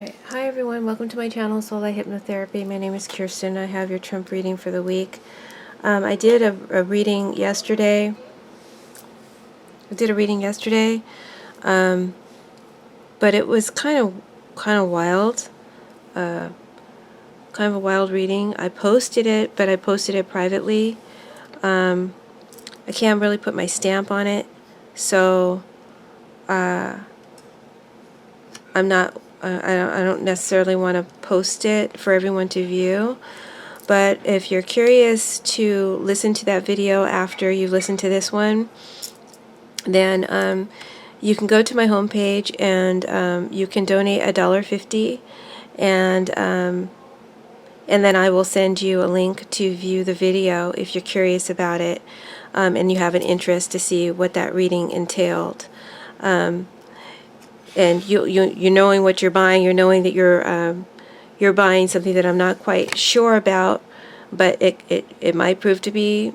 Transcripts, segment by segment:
Hi everyone, welcome to my channel, Soulight Hypnotherapy. My name is Kirsten. I have your Trump reading for the week. I did a reading yesterday. But it was kind of wild. Kind of a wild reading. I posted it, but I posted it privately. I can't really put my stamp on it, so I'm not. I don't necessarily want to post it for everyone to view. But if you're curious to listen to that video after you listen to this one, then you can go to my homepage and you can donate $1.50, and then I will send you a link to view the video if you're curious about it, and you have an interest to see what that reading entailed. And you knowing what you're buying, you're knowing that you're buying something that I'm not quite sure about, but it might prove to be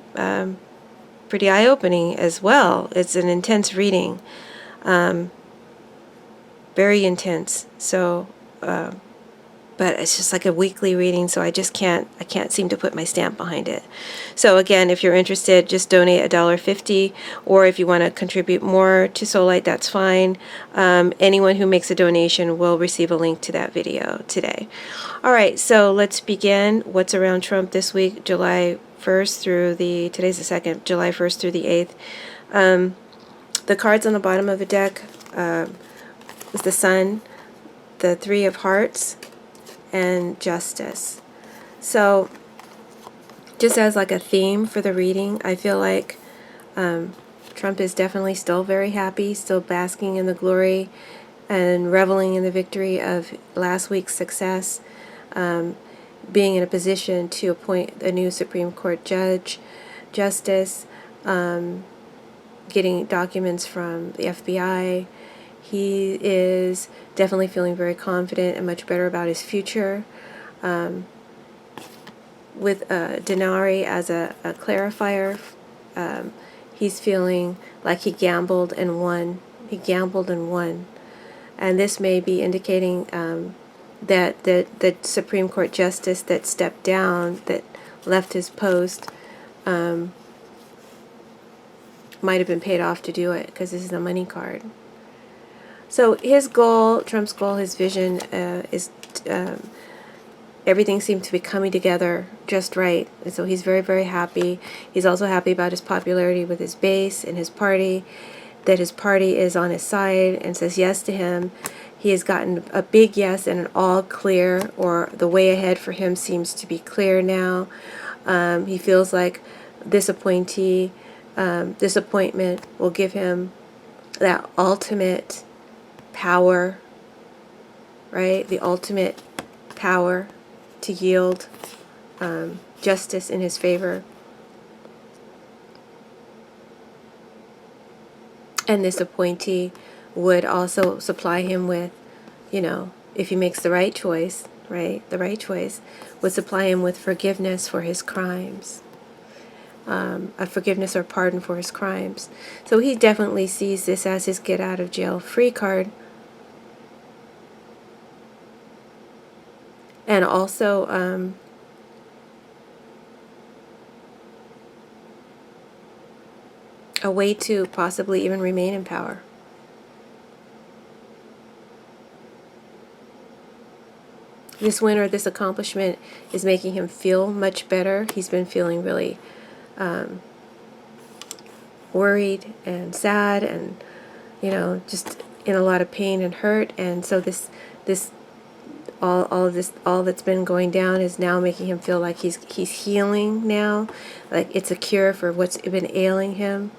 pretty eye-opening as well. It's an intense reading, very intense. So, but it's just like a weekly reading, so I can't seem to put my stamp behind it. So again, if you're interested, just donate $1.50, or if you want to contribute more to Soulight, that's fine. Anyone who makes a donation will receive a link to that video today. All right, so let's begin. What's around Trump this week, July 1st through today's the 2nd, July 1st through the 8th. The cards on the bottom of the deck is the Sun, the Three of Hearts, and Justice. So just as like a theme for the reading, I feel like Trump is definitely still very happy, still basking in the glory and reveling in the victory of last week's success, being in a position to appoint a new Supreme Court justice, getting documents from the FBI. He is definitely feeling very confident and much better about his future. With Denari as a clarifier, he's feeling like he gambled and won. And this may be indicating that the Supreme Court justice that stepped down, that left his post, might have been paid off to do it, because this is a money card. So his goal, Trump's goal, his vision is everything seems to be coming together just right. And so he's very, very happy. He's also happy about his popularity with his base and his party, that his party is on his side and says yes to him. He has gotten a big yes and an all clear, or the way ahead for him seems to be clear now. He feels like this appointment will give him that ultimate power, right? The ultimate power to yield justice in his favor. And this appointee would also supply him with, if he makes the right choice, right? The right choice would supply him with forgiveness for his crimes. A forgiveness or pardon for his crimes. So he definitely sees this as his get out of jail free card. And also a way to possibly even remain in power. This win or this accomplishment is making him feel much better. He's been feeling really worried and sad, and just in a lot of pain and hurt. And so all that's been going down is now making him feel like he's healing now, like it's a cure for what's been ailing him.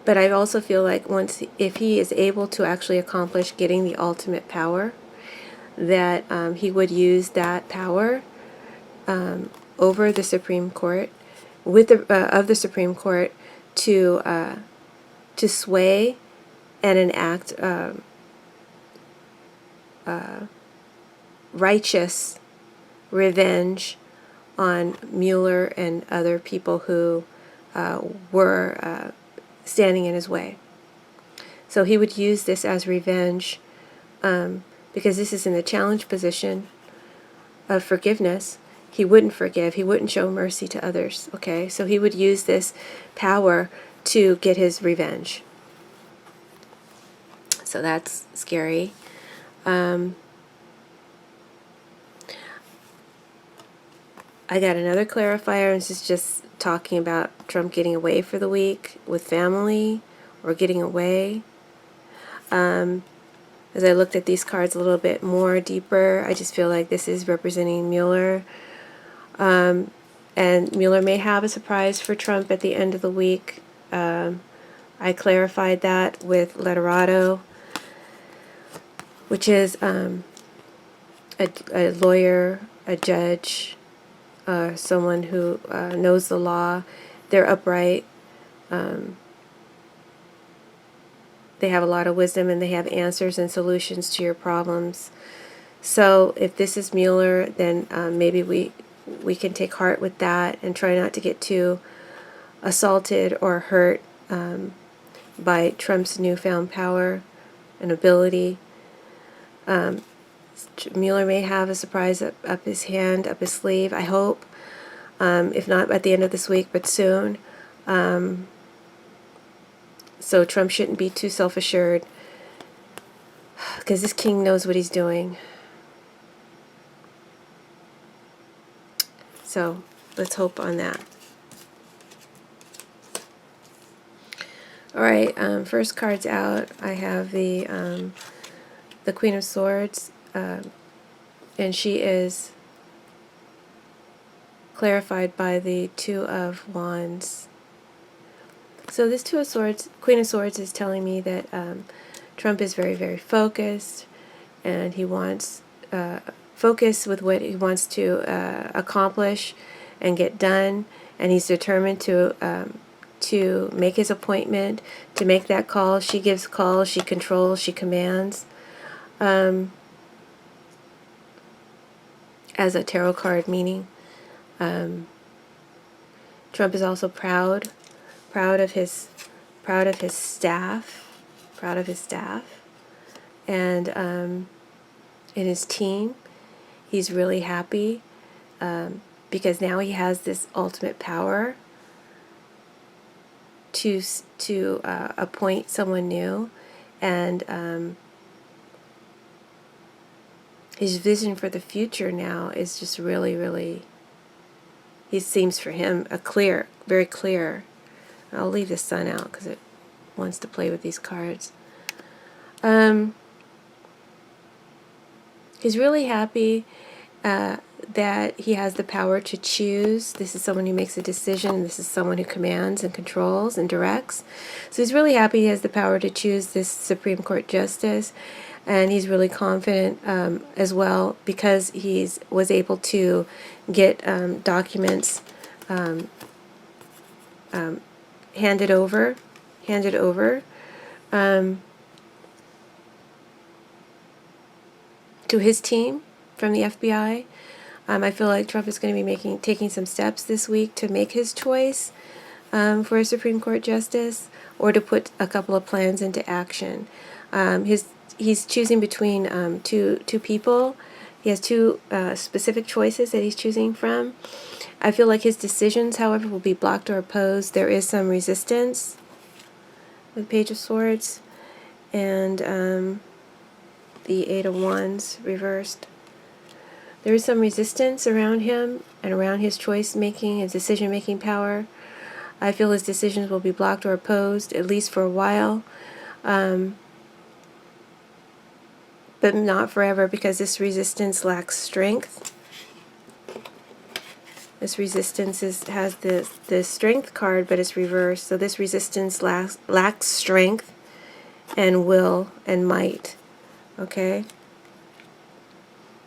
But I also feel like if he is able to actually accomplish getting the ultimate power, that he would use that power over the Supreme Court, of the Supreme Court, to sway and enact righteous revenge on Mueller and other people who were standing in his way. So he would use this as revenge, because this is in the challenge position of forgiveness. He wouldn't forgive. He wouldn't show mercy to others. Okay, so he would use this power to get his revenge. So that's scary. I got another clarifier. This is just talking about Trump getting away for the week with family or getting away. As I looked at these cards a little bit more deeper, I just feel like this is representing Mueller. And Mueller may have a surprise for Trump at the end of the week. I clarified that with Letterado, which is a lawyer, a judge, someone who knows the law. They're upright. They have a lot of wisdom, and they have answers and solutions to your problems. So if this is Mueller, then maybe we can take heart with that and try not to get too assaulted or hurt by Trump's newfound power and ability. Mueller may have a surprise up his hand, up his sleeve, I hope. If not at the end of this week, but soon. So Trump shouldn't be too self-assured, because this king knows what he's doing. So let's hope on that. All right, first card's out. I have the Queen of Swords, and she is clarified by the Two of Wands. So this Two of Swords, Queen of Swords, is telling me that Trump is very, very focused, and he wants focus with what he wants to accomplish and get done, and he's determined to make his appointment, to make that call. She gives calls, she controls, she commands. As a tarot card meaning. Trump is also proud of his staff, and in his team. He's really happy because now he has this ultimate power to appoint someone new, and his vision for the future now is just really, really, he seems for him very clear. I'll leave the sun out because it wants to play with these cards. He's really happy that he has the power to choose. This is someone who makes a decision. This is someone who commands and controls and directs. So he's really happy he has the power to choose this Supreme Court justice. And he's really confident as well, because he was able to get documents handed over to his team from the FBI. I feel like Trump is going to be taking some steps this week to make his choice for a Supreme Court justice, or to put a couple of plans into action. He's choosing between two people. He has two specific choices that he's choosing from. I feel like his decisions, however, will be blocked or opposed. There is some resistance with Page of Swords, and the Eight of Wands reversed. There is some resistance around him and around his choice-making and decision-making power. I feel his decisions will be blocked or opposed, at least for a while. But not forever, because this resistance lacks strength. This resistance has the strength card, but it's reversed. So this resistance lacks strength and will and might. Okay?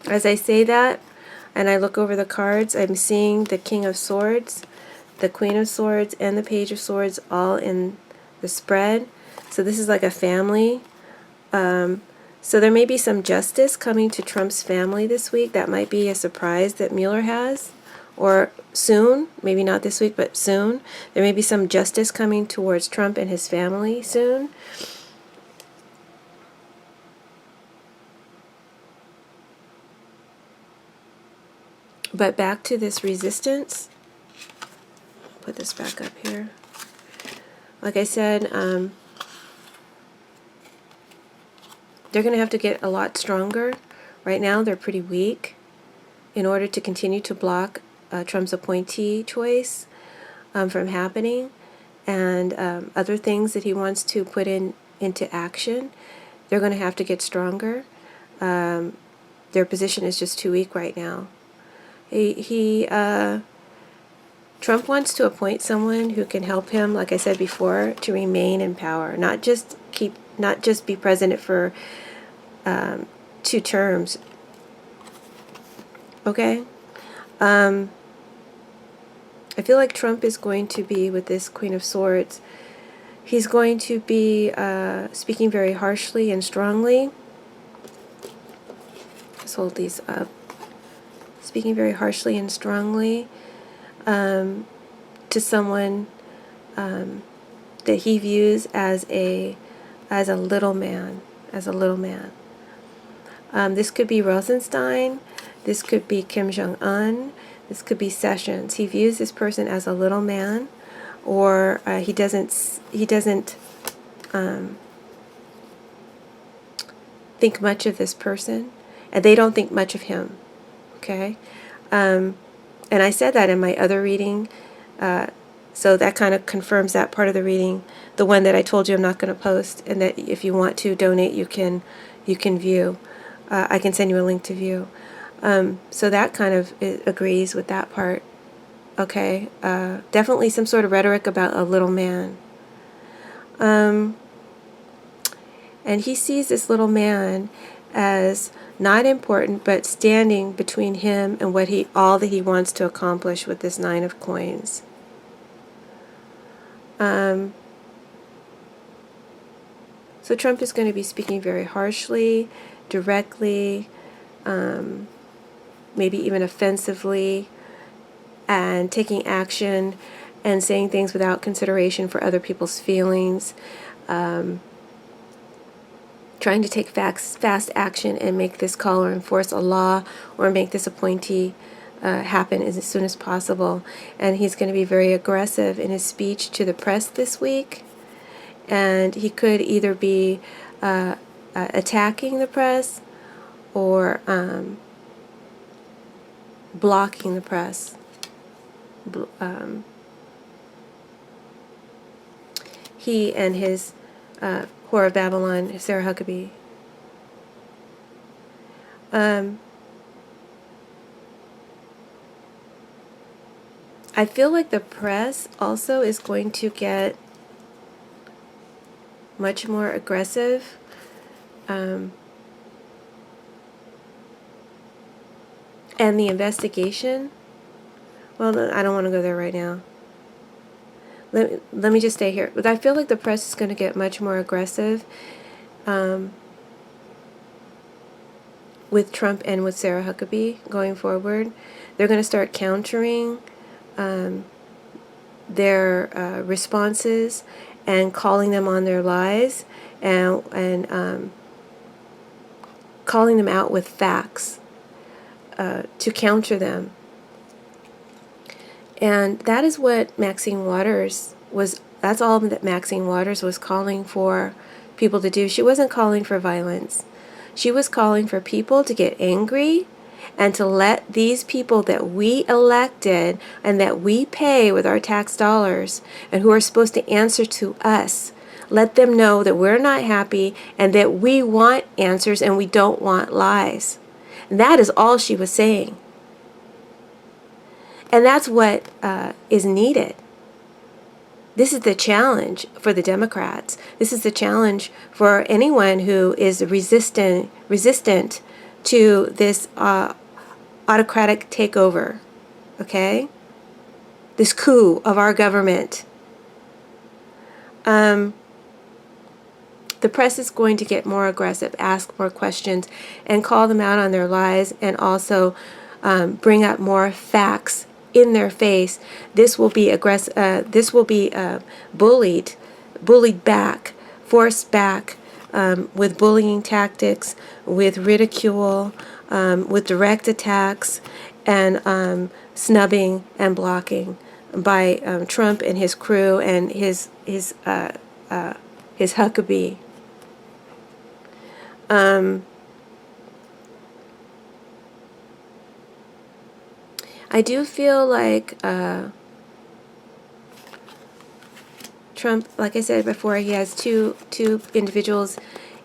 As I say that, and I look over the cards, I'm seeing the King of Swords, the Queen of Swords, and the Page of Swords all in the spread. So this is like a family. So there may be some justice coming to Trump's family this week. That might be a surprise that Mueller has, or soon, maybe not this week, but soon. There may be some justice coming towards Trump and his family soon. But back to this resistance. Put this back up here. Like I said, they're going to have to get a lot stronger. Right now, they're pretty weak in order to continue to block Trump's appointee choice from happening, and other things that he wants to put into action. They're going to have to get stronger. Their position is just too weak right now. Trump wants to appoint someone who can help him, like I said before, to remain in power, not just be president for 2 terms. Okay? I feel like Trump is going to be, with this Queen of Swords, he's going to be speaking very harshly and strongly. Let's hold these up. Speaking very harshly and strongly to someone that he views as a little man, this could be Rosenstein, this could be Kim Jong-un, this could be Sessions. He views this person as a little man, or he doesn't think much of this person, and they don't think much of him. Okay, and I said that in my other reading, so that kind of confirms that part of the reading, the one that I told you I'm not going to post, and that if you want to donate, you can view. I can send you a link to view. So that kind of agrees with that part. Okay, definitely some sort of rhetoric about a little man. And he sees this little man as not important, but standing between him and all that he wants to accomplish with this 9 of coins. So Trump is going to be speaking very harshly, directly, maybe even offensively, and taking action and saying things without consideration for other people's feelings, trying to take fast action and make this call or enforce a law or make this appointee happen as soon as possible. And he's going to be very aggressive in his speech to the press this week. And he could either be attacking the press or blocking the press. He and his Whore of Babylon, Sarah Huckabee. I feel like the press also is going to get much more aggressive. And the investigation, well, I don't want to go there right now. Let me just stay here. But I feel like the press is going to get much more aggressive with Trump and with Sarah Huckabee going forward. They're going to start countering their responses and calling them on their lies and calling them out with facts to counter them. And that is what Maxine Waters was, that's all that Maxine Waters was calling for people to do. She wasn't calling for violence. She was calling for people to get angry and to let these people that we elected and that we pay with our tax dollars and who are supposed to answer to us, let them know that we're not happy and that we want answers and we don't want lies. And that is all she was saying. And that's what is needed. This is the challenge for the Democrats. This is the challenge for anyone who is resistant to this autocratic takeover, okay? This coup of our government. The press is going to get more aggressive, ask more questions, and call them out on their lies, and also bring up more facts in their face. This will be this will be bullied back, forced back, with bullying tactics, with ridicule, with direct attacks, and snubbing and blocking by Trump and his crew and his Huckabee. I do feel like Trump, like I said before, he has two individuals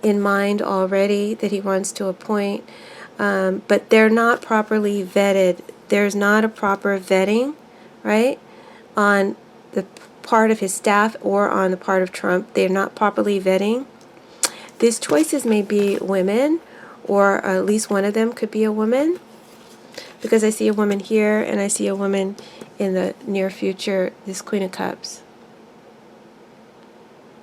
in mind already that he wants to appoint, but they're not properly vetted. There's not a proper vetting, right, on the part of his staff or on the part of Trump. They're not properly vetting. These choices may be women, or at least one of them could be a woman, because I see a woman here and I see a woman in the near future, this Queen of Cups.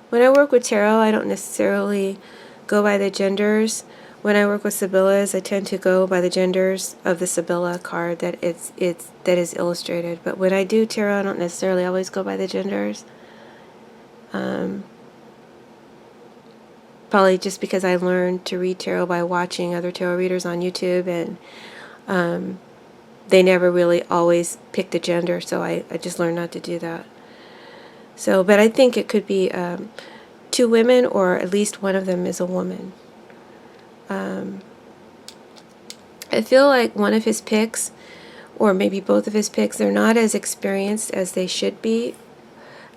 When I work with tarot, I don't necessarily go by the genders. When I work with Sibillas, I tend to go by the genders of the Sibilla card that is illustrated. But when I do tarot, I don't necessarily always go by the genders. Probably just because I learned to read tarot by watching other tarot readers on YouTube, and they never really always picked a gender, so I just learned not to do that. So, but I think it could be two women, or at least one of them is a woman. I feel like one of his picks, or maybe both of his picks, they're not as experienced as they should be,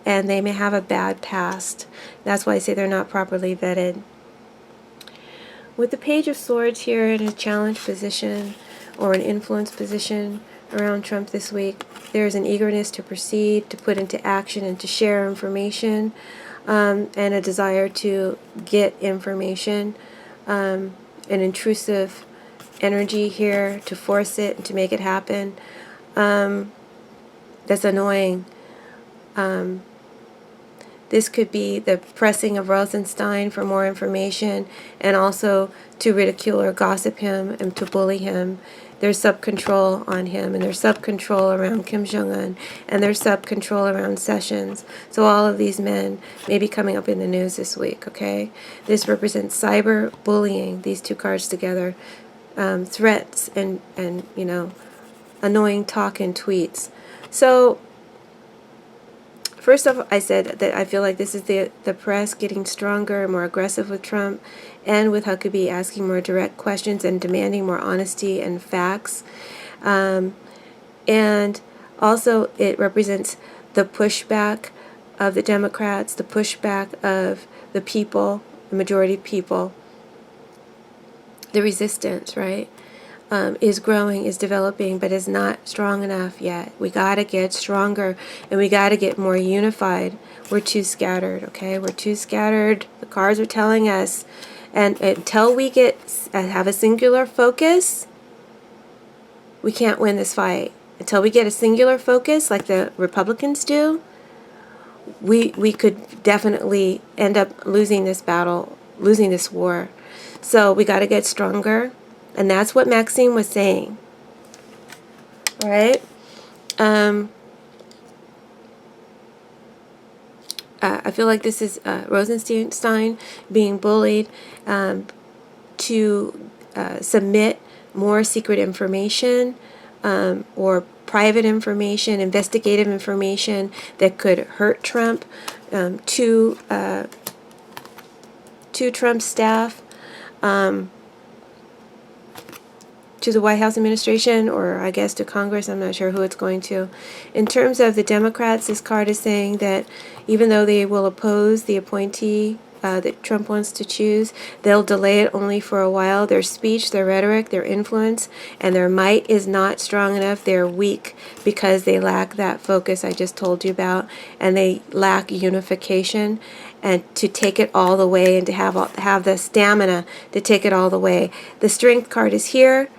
and they may have a bad past. That's why I say they're not properly vetted. With the Page of Swords here in a challenge position or an influence position around Trump this week, there's an eagerness to proceed, to put into action, and to share information, and a desire to get information, an intrusive energy here to force it and to make it happen. That's annoying. This could be the pressing of Rosenstein for more information, and also to ridicule or gossip him and to bully him. There's sub-control on him, and there's sub-control around Kim Jong-un, and there's sub-control around Sessions. So all of these men may be coming up in the news this week, okay? This represents cyber bullying, these two cards together, threats and you know, annoying talk and tweets. So first off, I said that I feel like this is the press getting stronger, more aggressive with Trump, and with Huckabee asking more direct questions and demanding more honesty and facts. And also it represents the pushback of the Democrats, the pushback of the people, the majority of people. The resistance, right, is growing, is developing, but is not strong enough yet. We got to get stronger, and we got to get more unified. We're too scattered, okay? We're too scattered. The cards are telling us. And until we have a singular focus, we can't win this fight. Until we get a singular focus like the Republicans do, we could definitely end up losing this battle, losing this war. So we got to get stronger. And that's what Maxine was saying. All right? I feel like this is Rosenstein being bullied to submit more secret information or private information, investigative information that could hurt Trump to Trump's staff, to the White House administration, or I guess to Congress. I'm not sure who it's going to. In terms of the Democrats, this card is saying that even though they will oppose the appointee that Trump wants to choose, they'll delay it only for a while. Their speech, their rhetoric, their influence, and their might is not strong enough. They're weak because they lack that focus I just told you about, and they lack unification and to take it all the way, and to have the stamina to take it all the way. The Strength card is here.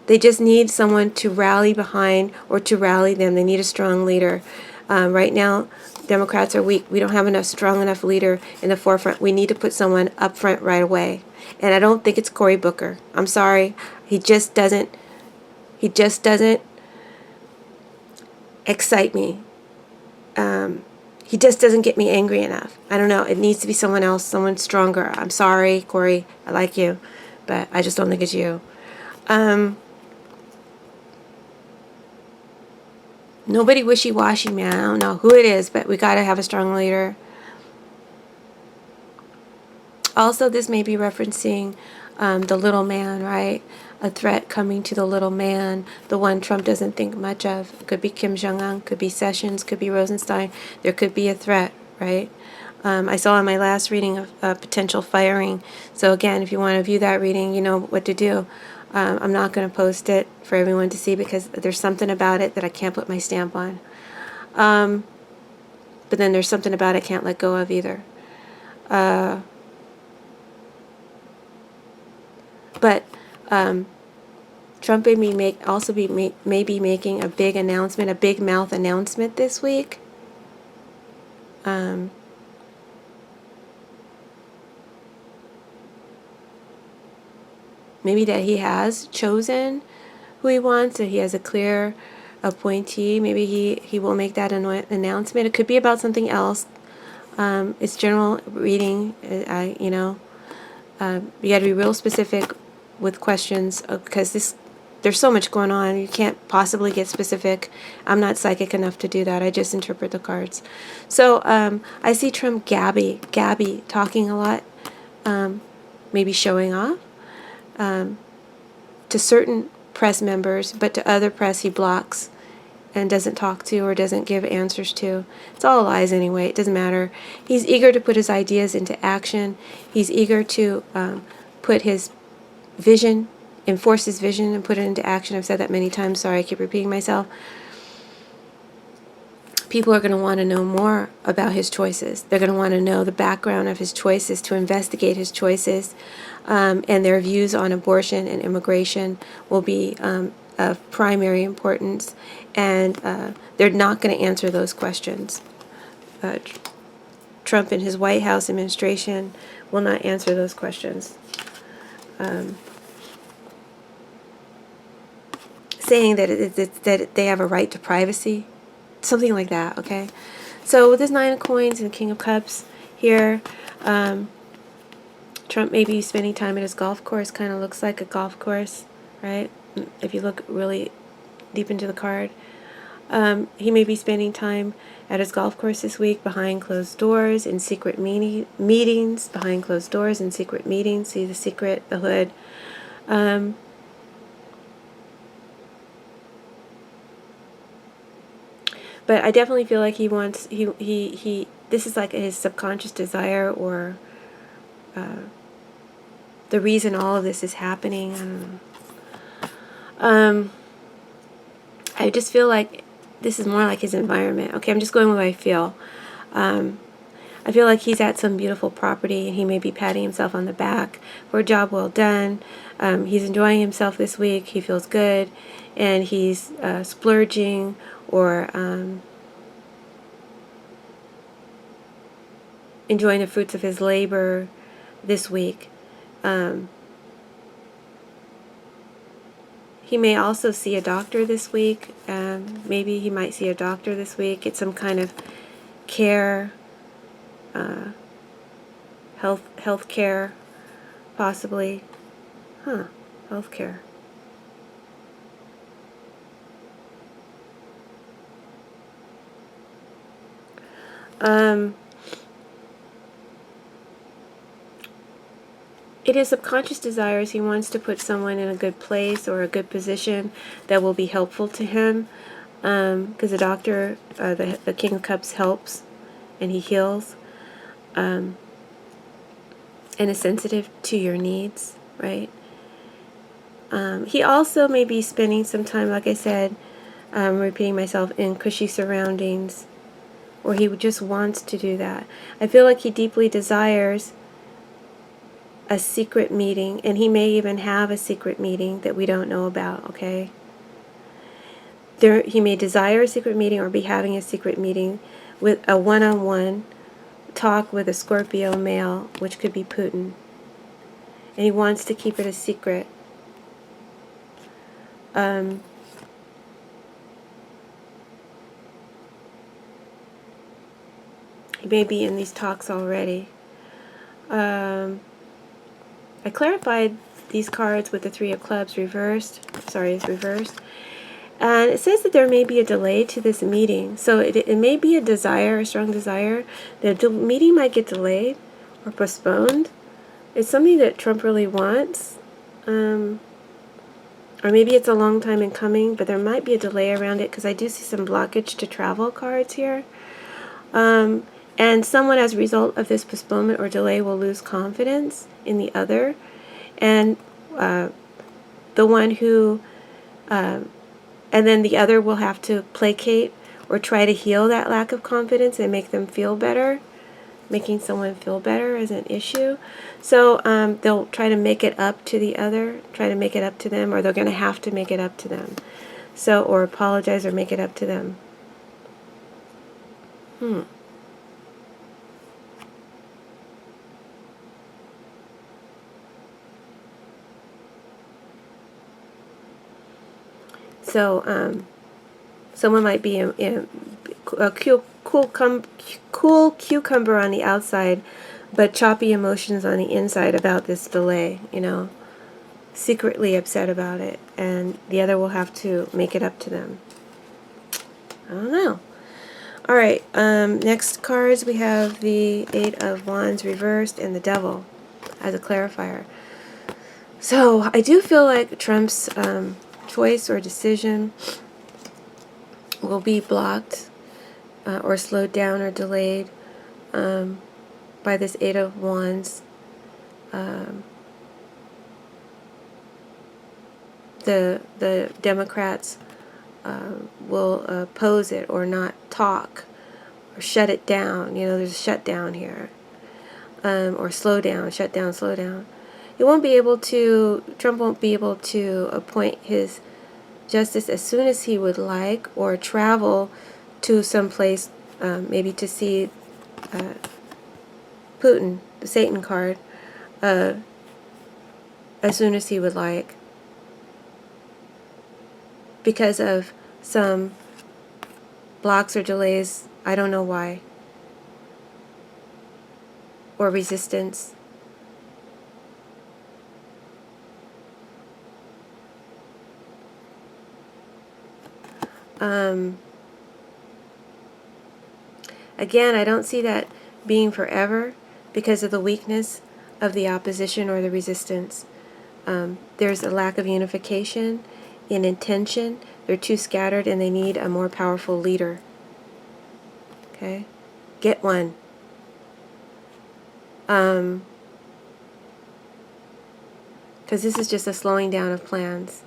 They just need someone to rally behind, or to rally them. They need a strong leader. Right now, Democrats are weak. We don't have enough strong enough leader in the forefront. We need to put someone up front right away. And I don't think it's Cory Booker. I'm sorry. He just doesn't excite me. He just doesn't get me angry enough. I don't know. It needs to be someone else, someone stronger. I'm sorry, Corey. I like you, but I just don't think it's you. Nobody wishy-washy, man. I don't know who it is, but we got to have a strong leader. Also, this may be referencing the little man, right? A threat coming to the little man, the one Trump doesn't think much of. It could be Kim Jong-un, could be Sessions, could be Rosenstein. There could be a threat, right? I saw in my last reading of potential firing. So again, if you want to view that reading, you know what to do. I'm not going to post it for everyone to see because there's something about it that I can't put my stamp on. But then there's something about it I can't let go of either. But Trump may be making a big announcement, a big mouth announcement this week. Maybe that he has chosen who he wants, that he has a clear appointee. Maybe he will make that announcement. It could be about something else. It's general reading. You got to be real specific with questions because there's so much going on. You can't possibly get specific. I'm not psychic enough to do that. I just interpret the cards. So I see Trump Gabby talking a lot, maybe showing off to certain press members, but to other press he blocks and doesn't talk to or doesn't give answers to. It's all lies anyway. It doesn't matter. He's eager to put his ideas into action. He's eager to put his vision, enforce his vision and put it into action. I've said that many times. Sorry, I keep repeating myself. People are going to want to know more about his choices. They're going to want to know the background of his choices, to investigate his choices, and their views on abortion and immigration will be of primary importance, and they're not going to answer those questions. Trump and his White House administration will not answer those questions. Saying that they have a right to privacy. Something like that, okay? So with this Nine of Coins and King of Cups here, Trump may be spending time at his golf course. Kind of looks like a golf course, right? If you look really deep into the card. He may be spending time at his golf course this week behind closed doors in secret meetings, behind closed doors in secret meetings. See the secret, the hood. But I definitely feel like he wants, this is like his subconscious desire or the reason all of this is happening. I don't know. I just feel like this is more like his environment. Okay, I'm just going with what I feel. I feel like he's at some beautiful property and he may be patting himself on the back for a job well done. He's enjoying himself this week. He feels good and he's splurging or enjoying the fruits of his labor this week. He may also see a doctor this week. Maybe he might see a doctor this week. Get some kind of care, health care, possibly. Health care. It is subconscious desires. He wants to put someone in a good place or a good position that will be helpful to him. Because the doctor, the King of Cups helps and he heals. And is sensitive to your needs, right? He also may be spending some time, like I said, repeating myself, in cushy surroundings, or he just wants to do that. I feel like he deeply desires a secret meeting, and he may even have a secret meeting that we don't know about, okay? He may desire a secret meeting or be having a secret meeting with a one-on-one talk with a Scorpio male, which could be Putin. And he wants to keep it a secret. He may be in these talks already. I clarified these cards with the Three of Clubs reversed. Sorry, it's reversed. And it says that there may be a delay to this meeting. So it may be a desire, a strong desire. The meeting might get delayed or postponed. It's something that Trump really wants. Or maybe it's a long time in coming, but there might be a delay around it because I do see some blockage to travel cards here. And someone, as a result of this postponement or delay, will lose confidence in the other. And the one who, and then the other will have to placate or try to heal that lack of confidence and make them feel better. Making someone feel better is an issue. So they'll try to make it up to the other, try to make it up to them, or they're going to have to make it up to them. So, or apologize or make it up to them. So someone might be a cool cucumber on the outside, but choppy emotions on the inside about this delay, you know, secretly upset about it, and the other will have to make it up to them. I don't know. All right, next cards we have the Eight of Wands reversed and the Devil as a clarifier. So I do feel like Trump's choice or decision will be blocked or slowed down or delayed by this Eight of Wands. The Democrats will oppose it or not talk or shut it down. You know, there's a shutdown here. Or slow down, shut down, slow down. Trump won't be able to appoint his justice as soon as he would like, or travel to some place, maybe to see Putin, the Satan card, as soon as he would like, because of some blocks or delays. I don't know why, or resistance. Again, I don't see that being forever because of the weakness of the opposition or the resistance. There's a lack of unification in intention. They're too scattered and they need a more powerful leader. Okay? Get one. Because this is just a slowing down of plans.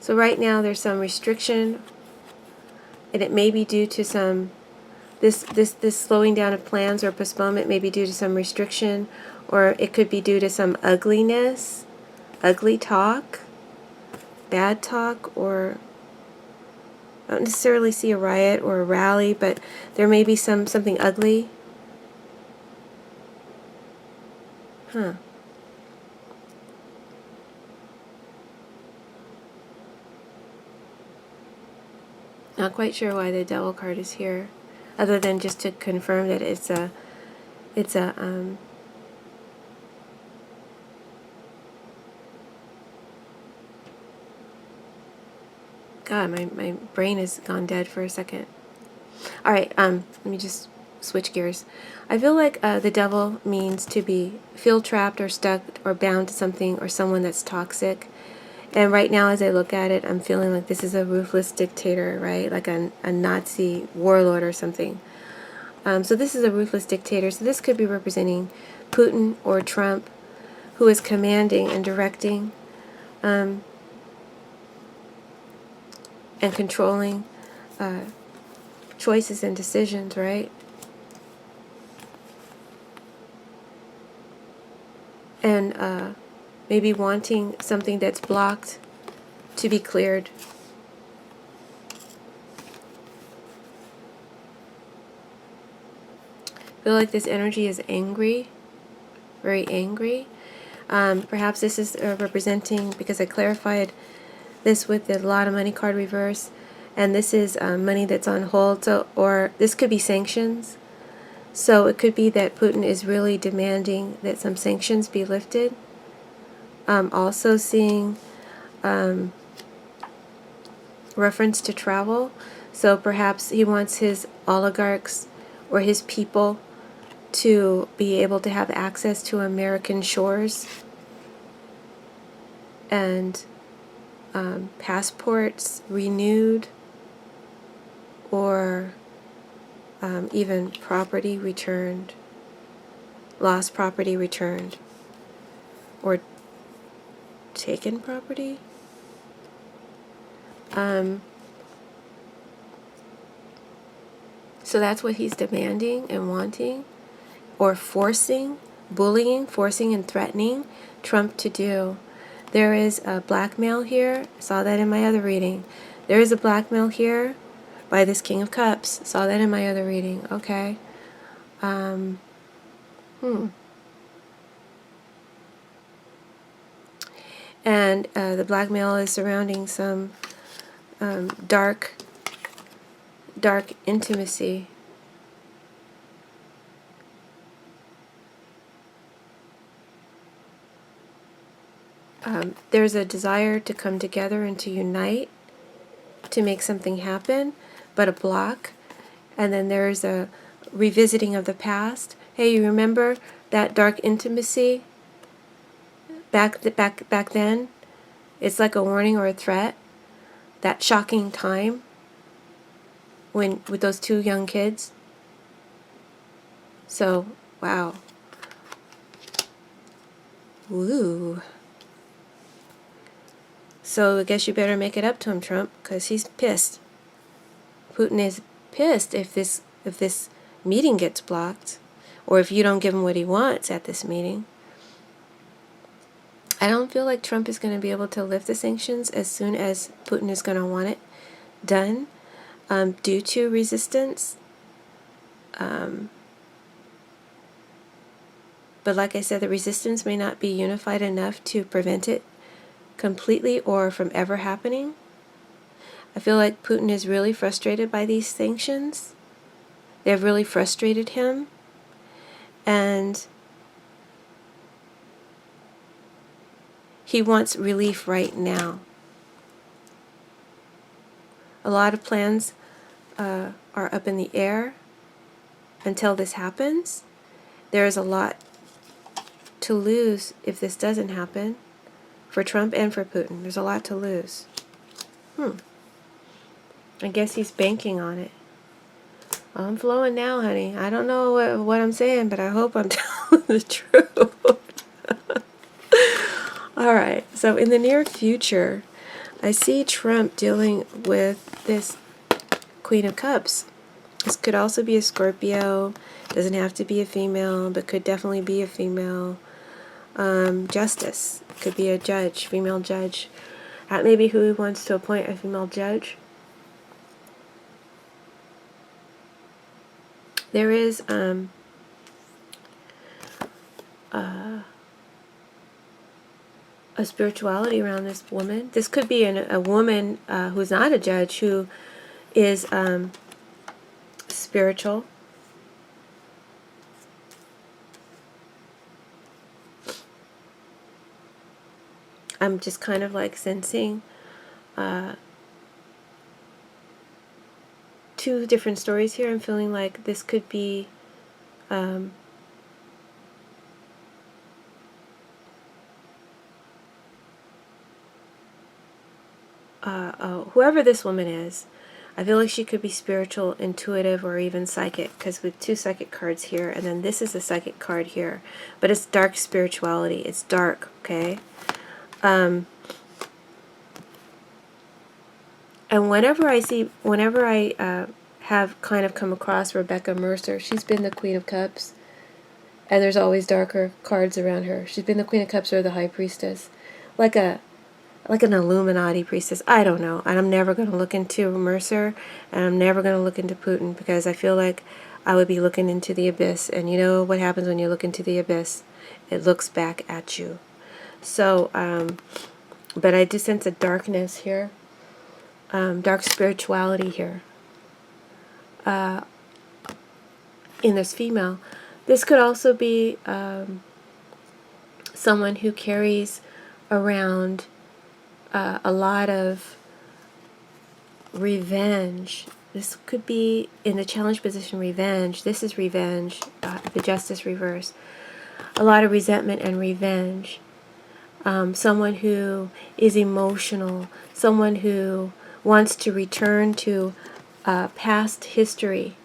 So right now there's some restriction, and it may be due to some this slowing down of plans or postponement may be due to some restriction, or it could be due to some ugliness, ugly talk, bad talk, or I don't necessarily see a riot or a rally, but there may be something ugly. Not quite sure why the Devil card is here, other than just to confirm that it's a God, my brain has gone dead for a second. All right, let me just switch gears. I feel like the Devil means to feel trapped or stuck or bound to something or someone that's toxic. And right now, as I look at it, I'm feeling like this is a ruthless dictator, right? Like a Nazi warlord or something. So this is a ruthless dictator. So this could be representing Putin or Trump, who is commanding and directing and controlling choices and decisions, right? And maybe wanting something that's blocked to be cleared. I feel like this energy is angry, very angry. Perhaps this is representing, because I clarified this with the Lot of Money card reverse, And this is money that's on hold. So, or this could be sanctions. So it could be that Putin is really demanding that some sanctions be lifted. Also seeing reference to travel. So perhaps he wants his oligarchs or his people to be able to have access to American shores and passports renewed, or even property returned, lost property returned, or taken property. So that's what he's demanding and wanting, or forcing, bullying, forcing and threatening Trump to do. There is a blackmail here. I saw that in my other reading. There is a blackmail here by this King of Cups. Saw that in my other reading. Okay. And the blackmail is surrounding some dark intimacy. There's a desire to come together and to unite, to make something happen, but a block. And then there's a revisiting of the past. Hey, you remember that dark intimacy back then? It's like a warning or a threat. That shocking time when with those two young kids. So, wow. Woo. So I guess you better make it up to him, Trump, because he's pissed. Putin is pissed if this meeting gets blocked, or if you don't give him what he wants at this meeting. I don't feel like Trump is going to be able to lift the sanctions as soon as Putin is going to want it done, due to resistance. But like I said, the resistance may not be unified enough to prevent it completely or from ever happening. I feel like Putin is really frustrated by these sanctions. They've really frustrated him. And he wants relief right now. A lot of plans are up in the air until this happens. There is a lot to lose if this doesn't happen, for Trump and for Putin. There's a lot to lose. I guess he's banking on it. I'm flowing now, honey. I don't know what I'm saying, but I hope I'm telling the truth. All right. So in the near future, I see Trump dealing with this Queen of Cups. This could also be a Scorpio. Doesn't have to be a female, but could definitely be a female. Justice. Could be a judge, female judge. That may be who he wants to appoint, a female judge. There is a spirituality around this woman. This could be a woman who's not a judge, who is spiritual. I'm just kind of like sensing two different stories here. I'm feeling like this could be whoever this woman is. I feel like she could be spiritual, intuitive, or even psychic, because with two psychic cards here, and then this is a psychic card here. But it's dark spirituality. It's dark, okay? And whenever I have kind of come across Rebecca Mercer, she's been the Queen of Cups, and there's always darker cards around her. She's been the Queen of Cups or the High Priestess, like an Illuminati priestess. I don't know. And I'm never going to look into Mercer, and I'm never going to look into Putin, because I feel like I would be looking into the abyss. And you know what happens when you look into the abyss? It looks back at you. So, but I do sense a darkness here. dark spirituality here in this female. This could also be someone who carries around a lot of revenge. This could be in the challenge position, revenge. This is revenge, the justice reverse. A lot of resentment and revenge. Someone who is emotional, someone who wants to return to past history,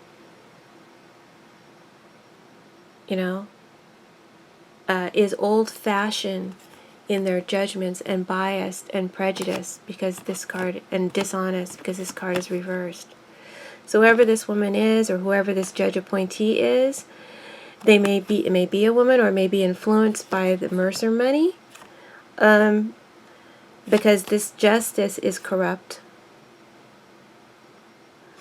is old-fashioned in their judgments and biased and prejudiced because this card, and dishonest because this card is reversed. So whoever this woman is, or whoever this judge appointee is, it may be a woman, or may be influenced by the Mercer money, because this justice is corrupt.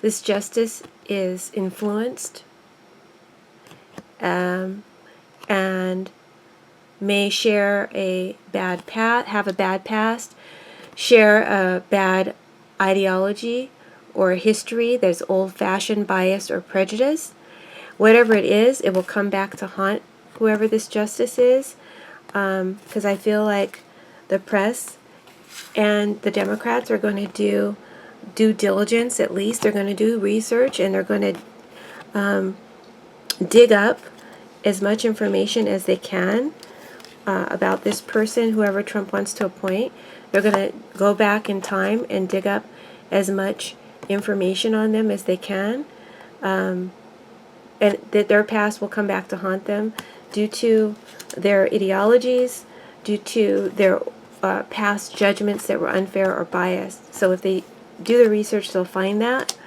This justice is influenced, and may share a bad past, have a bad past, share a bad ideology or a history that's old-fashioned, biased, or prejudiced. Whatever it is, it will come back to haunt whoever this justice is, because I feel like the press and the Democrats are going to do due diligence. At least they're going to do research, and they're going to dig up as much information as they can about this person, whoever Trump wants to appoint. They're going to go back in time and dig up as much information on them as they can, and that their past will come back to haunt them due to their ideologies, due to their past judgments that were unfair or biased. So if they do the research, they'll find that.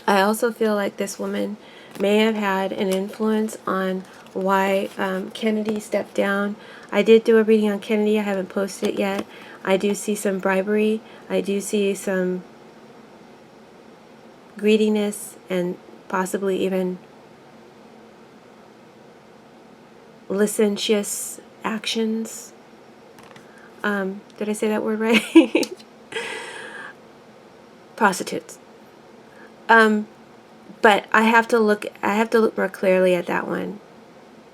I also feel like this woman may have had an influence on why Kennedy stepped down. I did do a reading on Kennedy. I haven't posted it yet. I do see some bribery. I do see some greediness and possibly even licentious actions. Did I say that word right? Prostitutes. But I have to look more clearly at that one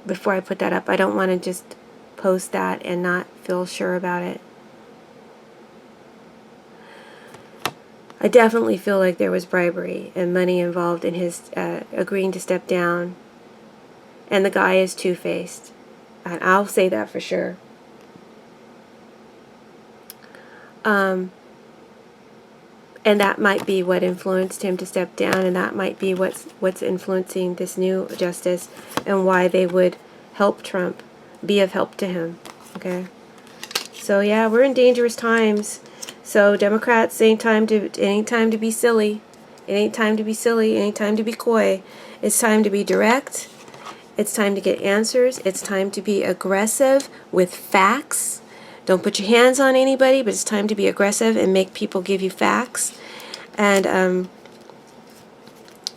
before I put that up. I don't want to just post that and not feel sure about it. I definitely feel like there was bribery and money involved in his agreeing to step down. And the guy is two-faced. And I'll say that for sure. And that might be what influenced him to step down, and that might be what's influencing this new justice, and why they would help Trump, be of help to him. Okay? So yeah, we're in dangerous times. So Democrats, it ain't time to be silly. It ain't time to be silly. It ain't time to be coy. It's time to be direct. It's time to get answers. It's time to be aggressive with facts. Don't put your hands on anybody, but it's time to be aggressive and make people give you facts. And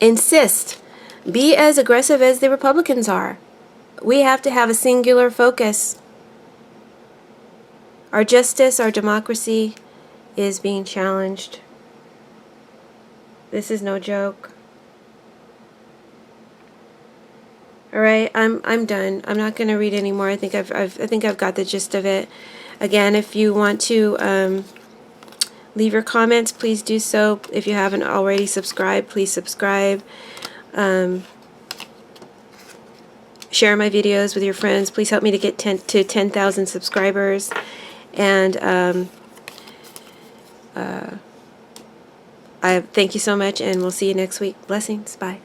insist. Be as aggressive as the Republicans are. We have to have a singular focus. Our justice, our democracy is being challenged. This is no joke. All right, I'm done. I'm not going to read anymore. I think I've got the gist of it. Again, if you want to leave your comments, please do so. If you haven't already subscribed, please subscribe. Share my videos with your friends. Please help me to get to 10,000 subscribers. And I thank you so much, and we'll see you next week. Blessings. Bye.